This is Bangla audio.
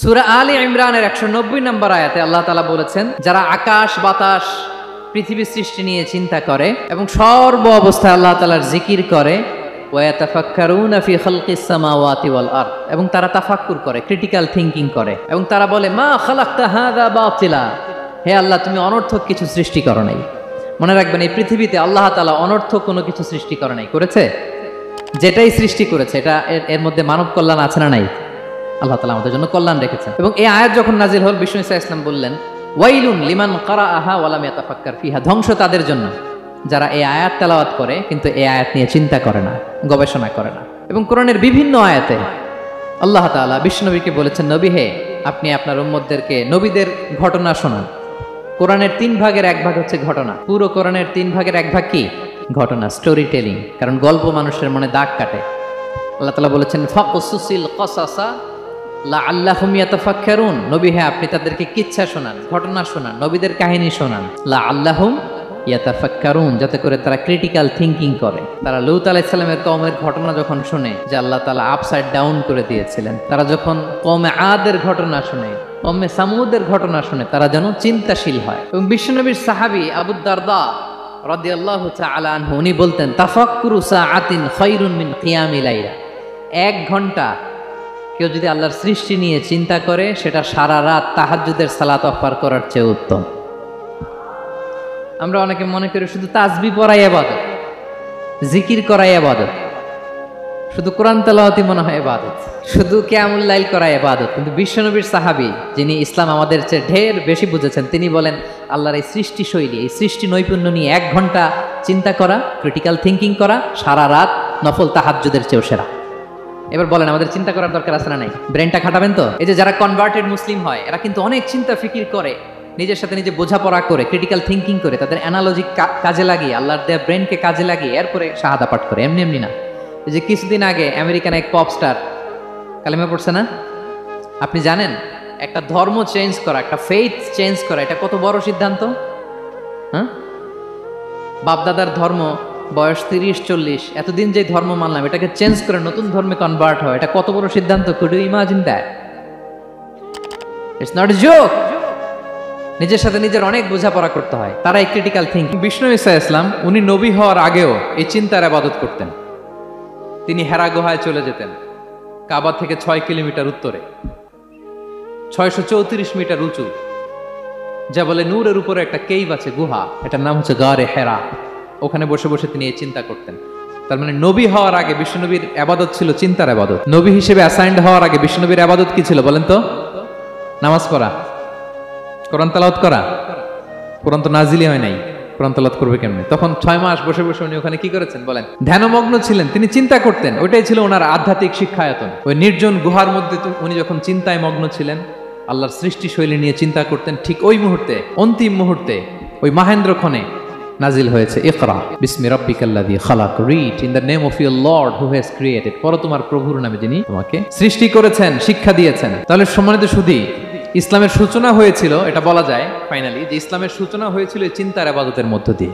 সূরা আলী ইমরানের 190 নম্বর আয়াতে আল্লাহ তাআলা বলেছেন, যারা আকাশ বাতাস পৃথিবী সৃষ্টি নিয়ে চিন্তা করে এবং সর্ব অবস্থায় আল্লাহ তাআলার জিকির করে, ওয়া ইয়াতাফাক্কারুনা ফি খালকিস সামাওয়াতি ওয়াল আরদ, এবং তারা তাফাক্কুর করে, ক্রিটিক্যাল থিংকিং করে, এবং তারা বলে মা খালাকতা হাযা বাতিলা, হে আল্লাহ তুমি অনর্থক কিছু সৃষ্টি করো নাই। মনে রাখবেন, এই পৃথিবীতে আল্লাহ তাআলা অনর্থক কোনো কিছু সৃষ্টি করে নাই, করেছে? যেটাই সৃষ্টি করেছে এটা এর মধ্যে মানব কল্যাণ আছে না নাই? আল্লাহ তাআলা আমাদের জন্য কল্যাণ রেখেছেন। এবং এই আয়াত যখন নাজিল হল, বিষ্ণু ইসা ইসলাম বললেন, ওয়াইলুন লিমান কারাআহা ওয়া লাম ইয়াতাফাক্কার ফিহা, ধ্বংস তাদের জন্য যারা এই আয়াত তেলাওয়াত করে কিন্তু এই আয়াত নিয়ে চিন্তা করে না, গবেষণা করে না। এবং কোরআনের বিভিন্ন আয়াতে আল্লাহ তাআলা বিশ্বনবীকে বলেছেন, নবী হে, আপনি আপনার উম্মতদেরকে নবীদের ঘটনা শোনান। কোরআনের 3 ভাগের 1 ভাগ হচ্ছে ঘটনা। পুরো কোরআনের 3 ভাগের 1 ভাগ কি? ঘটনা, স্টোরি টেলিং। কারণ গল্প মানুষের মনে দাগ কাটে। আল্লাহ তাআলা বলেছেন, ফাকসুসিল কসাসা লাআল্লাহুম ইয়াতাফাক্কারুন, নবী হে আপনি তাদেরকে কিচ্ছা শোনান, ঘটনা শোনান, নবীদের কাহিনী শোনান, লাআল্লাহুম ইয়াতাফাক্কারুন, যাতে করে তারা ক্রিটিক্যাল থিংকিং করে। তারা লূত আলাইহিস সালামের কওমের ঘটনা যখন শুনে যে আল্লাহ তাআলা আপসাইড ডাউন করে দিয়েছিলেন, তারা যখন কওমে আদের ঘটনা শুনে, কওমে সামুদের ঘটনা শুনে, তারা যেন চিন্তাশীল হয়। এবং বিশ্বনবীর সাহাবী আবু দারদা রাদিয়াল্লাহু তাআলা আনহু উনি বলতেন, তাফাক্কুরু সাআতিন খায়রুন মিন কিয়ামি লাইলা, 1 ঘন্টা কেউ যদি আল্লাহর সৃষ্টি নিয়ে চিন্তা করে সেটা সারা রাত তাহাজ্জুদের সালাত পার করার চেয়ে উত্তম। আমরা অনেকে মনে করি শুধু তাসবিহ পড়াই ইবাদত, জিকির করাই ইবাদত, শুধু কোরআন তেলাওয়াতই মনে হয় ইবাদত, শুধু কিয়ামুল লাইল করাই ইবাদত। কিন্তু বিশ্বনবীর সাহাবী, যিনি ইসলাম আমাদের চেয়ে ঢের বেশি বুঝেছেন, তিনি বলেন আল্লাহর এই সৃষ্টি শৈলী, এই সৃষ্টি নৈপুণ্য নিয়ে 1 ঘন্টা চিন্তা করা, ক্রিটিক্যাল থিংকিং করা, সারা রাত নফল তাহাজ্জুদের চেয়েও সেরা। এবার বলেন, আমাদের চিন্তা করার দরকার আছে না নাই? ব্রেনটা খাটাবেন তো? এই যে যারা কনভার্টেড মুসলিম হয়, এরা কিন্তু অনেক চিন্তা ফিকির করে, নিজের সাথে নিজে বোঝাপড়া করে, ক্রিটিক্যাল থিংকিং করে, তাদের অ্যানালজি কাজে লাগিয়ে, আল্লাহর দেয়া ব্রেনকে কাজে লাগিয়ে এরপরে শাহাদা পাঠ করে, এমনি এমনি না। এই যে কিছুদিন আগে আমেরিকান এক পপ স্টার কালিমা পড়ছে না? আপনি জানেন একটা ধর্ম চেঞ্জ করা, একটা ফেইথ চেঞ্জ করা, এটা কত বড় সিদ্ধান্ত? হ্যাঁ, বাপদাদার ধর্ম বয়স 30-40, এতদিন যে ধর্ম মানলাম এটাকে চেঞ্জ করে নতুন ধর্মে কনভার্ট হয়, এটা কত বড় সিদ্ধান্ত? Could you imagine that? It's not a joke. নিজের সাথে নিজের অনেক বোঝাপড়া করতে হয়, তারা এই ক্রিটিক্যাল থিংকিং। বিষ্ণু ইসা ইসলাম উনি নবী হওয়ার আগেও এই চিন্তার ইবাদত করতেন। তিনি হেরা গুহায় চলে যেতেন, কাবা থেকে 6 কিলোমিটার উত্তরে, 634 মিটার উঁচু, যা বলে নূরের উপরে একটা কেইভ আছে, গুহা, এটার নাম হচ্ছে গারে হেরা। ওখানে বসে বসে তিনি এই চিন্তা করতেন। তার মানে নবী হওয়ার আগে বিশ্বনবীর ইবাদত ছিল চিন্তার ইবাদত। নবী হিসেবে অ্যাসাইন্ড হওয়ার আগে বিশ্বনবীর ইবাদত কি ছিল বলেন তো? নামাজ পড়া, কোরআন তেলাওয়াত করা। কোরআন তো নাজিলই হয় নাই, কোরআন তেলাওয়াত করবে কেমনে? তখন 6 মাস বসে বসে উনি ওখানে কি করেছেন বলেন? ধ্যানমগ্ন ছিলেন, তিনি চিন্তা করতেন। ওইটাই ছিল ওনার আধ্যাত্মিক শিক্ষায়তন। ওই নির্জন গুহার মধ্যে উনি যখন চিন্তায় মগ্ন ছিলেন, আল্লাহর সৃষ্টি শৈলী নিয়ে চিন্তা করতেন, ঠিক ওই মুহূর্তে, অন্তিম মুহূর্তে, ওই মাহেন্দ্রক্ষণে নাজিল হয়েছে ইকরা বিসমি রাব্বিকাল্লাযী খালাক, read in the name of your lord who has created, পড়ো তোমার প্রভুর নামে যিনি তোমাকে সৃষ্টি করেছেন, শিক্ষা দিয়েছেন। তাহলে সম্মানিত সুধী, ইসলামের সূচনা হয়েছিল, এটা বলা যায় ফাইনালি যে ইসলামের সূচনা হয়েছিল এই চিন্তার ইবাদতের মধ্য দিয়ে।